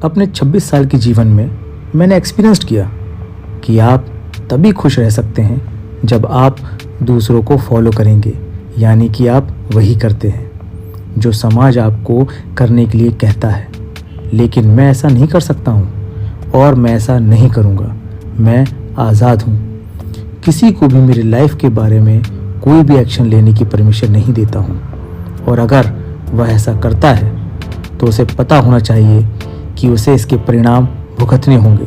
अपने 26 साल के जीवन में मैंने एक्सपीरियंस किया कि आप तभी खुश रह सकते हैं जब आप दूसरों को फॉलो करेंगे, यानी कि आप वही करते हैं जो समाज आपको करने के लिए कहता है। लेकिन मैं ऐसा नहीं कर सकता हूँ और मैं ऐसा नहीं करूँगा। मैं आज़ाद हूँ। किसी को भी मेरी लाइफ के बारे में कोई भी एक्शन लेने की परमिशन नहीं देता हूँ, और अगर वह ऐसा करता है तो उसे पता होना चाहिए कि उसे इसके परिणाम भुगतने होंगे।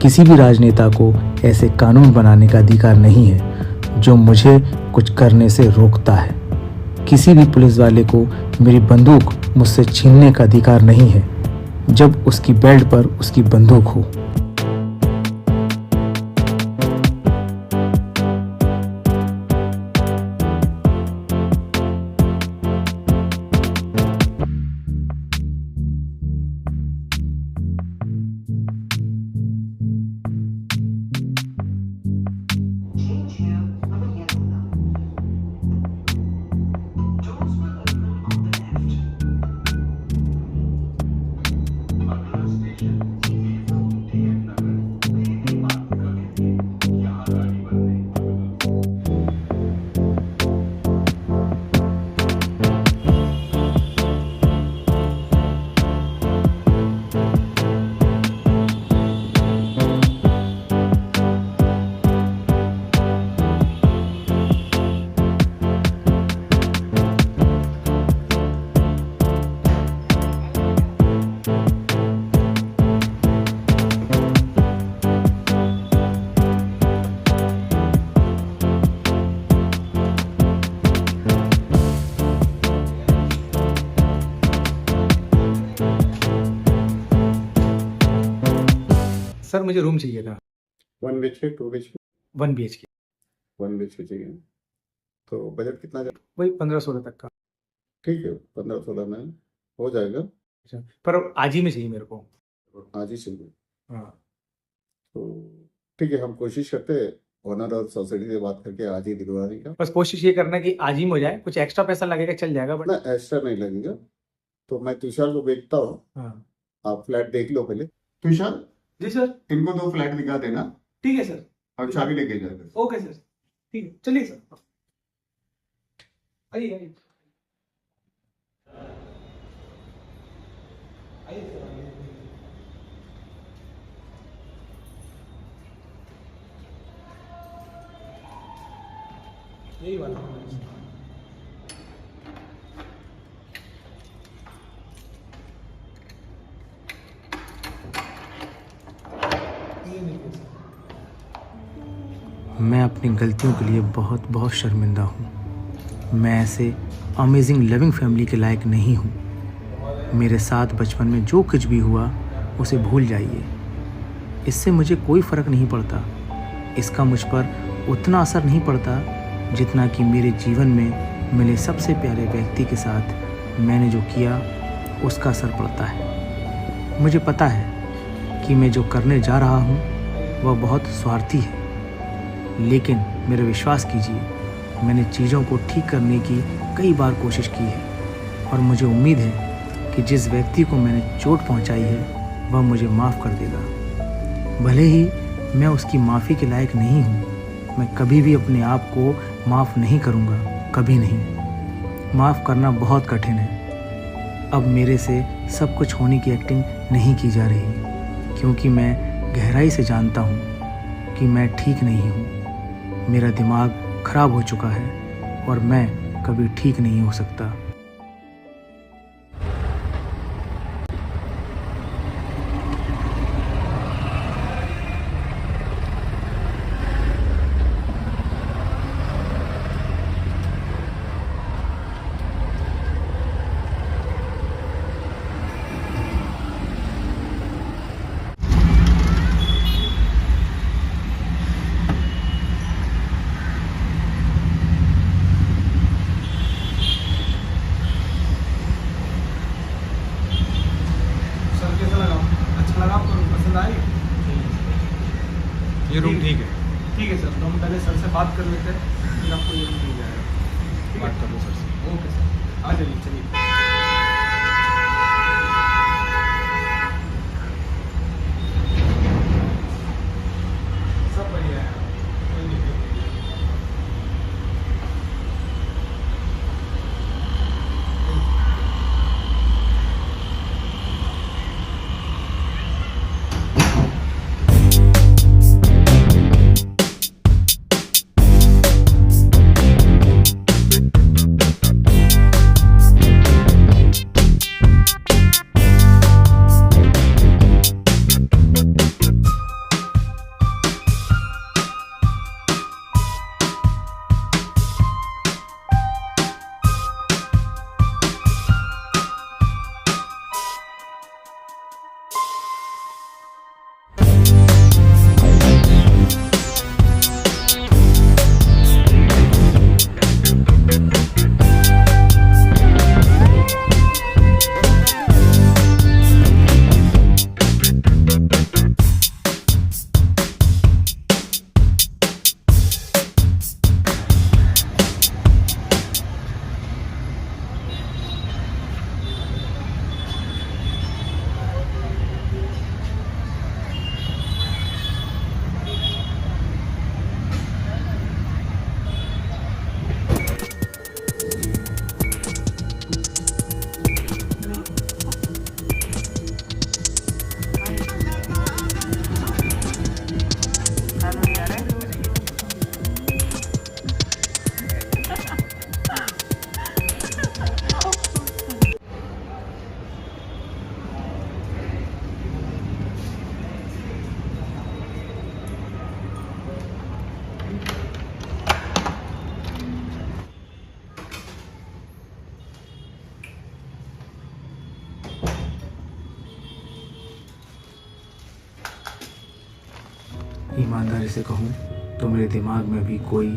किसी भी राजनेता को ऐसे कानून बनाने का अधिकार नहीं है जो मुझे कुछ करने से रोकता है। किसी भी पुलिस वाले को मेरी बंदूक मुझसे छीनने का अधिकार नहीं है जब उसकी बेल्ट पर उसकी बंदूक हो। सर मुझे रूम चाहिए था। 1 BHK 2 BHK 1 BHK 1 BHK चाहिए। तो बजट कितना जाए? वही 15-16 तक का। ठीक है, 15-16 में हो जाएगा। अच्छा, पर आज ही में चाहिए मेरे को। आज ही चाहिए। हाँ तो ठीक है, हम कोशिश करते हैं ओनर और सोसाइटी से बात करके आज ही दिलवाने का। बस कोशिश ये करना कि आज ही में हो जाए। कुछ एक्स्ट्रा पैसा लगेगा चल जाएगा, बट ना एक्स्ट्रा नहीं लगेगा। तो मैं तुषार को भेजता हूँ, हाँ आप फ्लैट देख लो पहले। तुषार, जी सर। इनको 2 फ्लैट दिखा देना ठीक है सर। और चाबी लेके जाएगा। ओके सर, ठीक है, चलिए सर। आइए आइए आइए सर, आइए। यही वाला मैं अपनी गलतियों के लिए बहुत बहुत शर्मिंदा हूँ। मैं ऐसे अमेजिंग लविंग फैमिली के लायक नहीं हूँ। मेरे साथ बचपन में जो कुछ भी हुआ उसे भूल जाइए। इससे मुझे कोई फ़र्क नहीं पड़ता। इसका मुझ पर उतना असर नहीं पड़ता जितना कि मेरे जीवन में मिले सबसे प्यारे व्यक्ति के साथ मैंने जो किया उसका असर पड़ता है। मुझे पता है कि मैं जो करने जा रहा हूँ वह बहुत स्वार्थी है, लेकिन मेरा विश्वास कीजिए, मैंने चीज़ों को ठीक करने की कई बार कोशिश की है और मुझे उम्मीद है कि जिस व्यक्ति को मैंने चोट पहुंचाई है वह मुझे माफ़ कर देगा। भले ही मैं उसकी माफ़ी के लायक नहीं हूं, मैं कभी भी अपने आप को माफ़ नहीं करूंगा, कभी नहीं। माफ़ करना बहुत कठिन है। अब मेरे से सब कुछ होने की एक्टिंग नहीं की जा रही, क्योंकि मैं गहराई से जानता हूँ कि मैं ठीक नहीं हूँ। मेरा दिमाग खराब हो चुका है और मैं कभी ठीक नहीं हो सकता। ये रूम ठीक है? ठीक है सर, तो हम पहले सर से बात कर लेते हैं, फिर आपको ये रूम मिल जाएगा। बात कर लो सर से। ओके सर, आ जाइए, चलिए। ईमानदारी से कहूँ तो मेरे दिमाग में भी कोई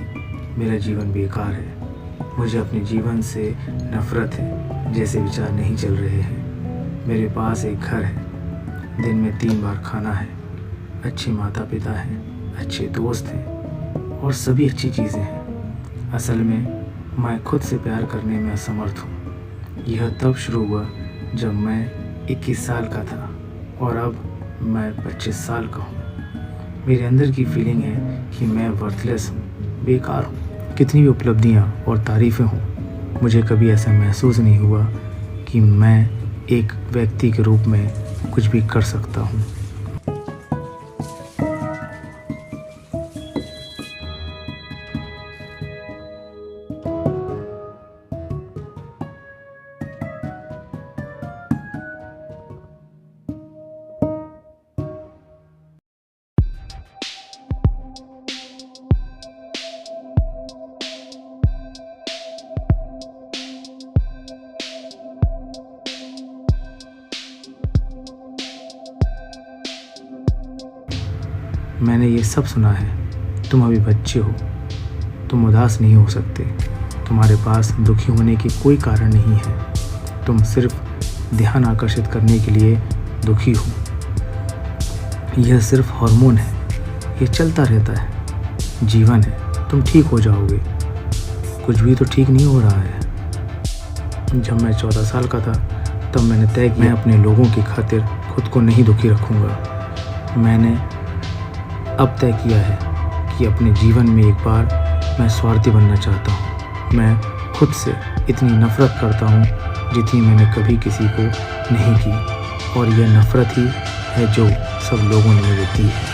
मेरा जीवन बेकार है। मुझे अपने जीवन से नफरत है, जैसे विचार नहीं चल रहे हैं। मेरे पास एक घर है, दिन में 3 बार खाना है, अच्छे माता पिता हैं, अच्छे दोस्त हैं और सभी अच्छी चीज़ें हैं। असल में मैं खुद से प्यार करने में असमर्थ हूँ। यह तब शुरू हुआ जब मैं 21 साल का था और अब मैं 25 साल का हूँ। मेरे अंदर की फीलिंग है कि मैं वर्थलेस हूँ, बेकार हूँ। कितनी भी उपलब्धियाँ और तारीफ़ें हों, मुझे कभी ऐसा महसूस नहीं हुआ कि मैं एक व्यक्ति के रूप में कुछ भी कर सकता हूँ। मैंने ये सब सुना है। तुम अभी बच्चे हो, तुम उदास नहीं हो सकते। तुम्हारे पास दुखी होने की कोई कारण नहीं है। तुम सिर्फ ध्यान आकर्षित करने के लिए दुखी हो। यह सिर्फ हार्मोन है, ये चलता रहता है, जीवन है। तुम ठीक हो जाओगे। कुछ भी तो ठीक नहीं हो रहा है। जब मैं 14 साल का था तब मैंने तय किया मैं अपने लोगों की खातिर खुद को नहीं दुखी रखूँगा। मैंने अब तय किया है कि अपने जीवन में एक बार मैं स्वार्थी बनना चाहता हूँ। मैं खुद से इतनी नफ़रत करता हूँ जितनी मैंने कभी किसी को नहीं की, और यह नफ़रत ही है जो सब लोगों ने मुझे दी है।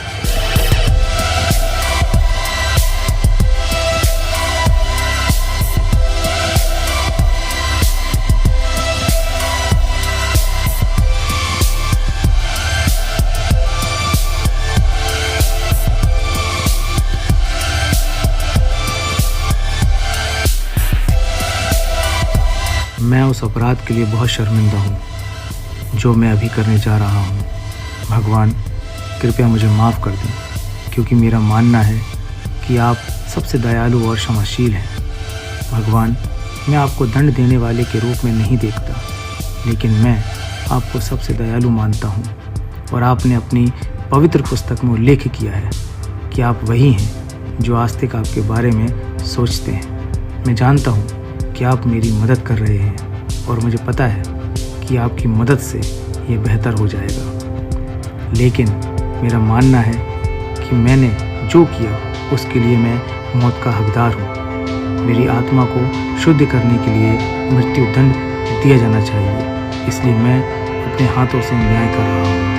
मैं उस अपराध के लिए बहुत शर्मिंदा हूँ जो मैं अभी करने जा रहा हूँ। भगवान कृपया मुझे माफ़ कर दें, क्योंकि मेरा मानना है कि आप सबसे दयालु और क्षमाशील हैं। भगवान, मैं आपको दंड देने वाले के रूप में नहीं देखता, लेकिन मैं आपको सबसे दयालु मानता हूँ। और आपने अपनी पवित्र पुस्तक में उल्लेख किया है कि आप वही हैं जो आज तक आपके बारे में सोचते हैं। मैं जानता हूँ कि आप मेरी मदद कर रहे हैं, और मुझे पता है कि आपकी मदद से ये बेहतर हो जाएगा। लेकिन मेरा मानना है कि मैंने जो किया उसके लिए मैं मौत का हकदार हूँ। मेरी आत्मा को शुद्ध करने के लिए मृत्युदंड दिया जाना चाहिए, इसलिए मैं अपने हाथों से न्याय कर रहा हूँ।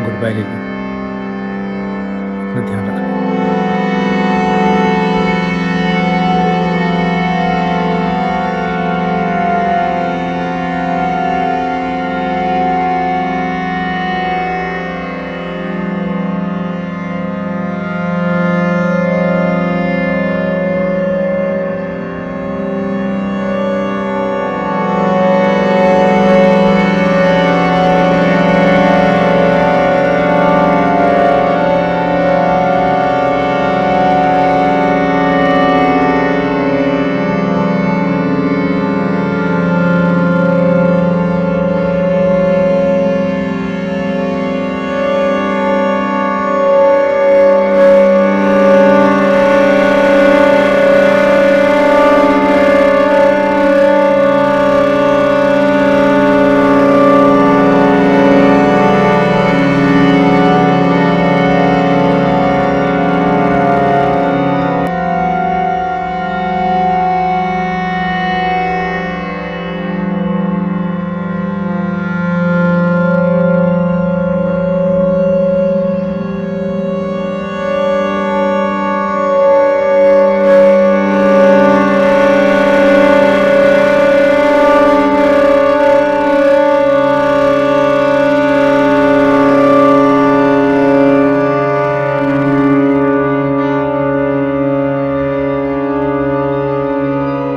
गुड बाय लीला, अपना ध्यान रखना।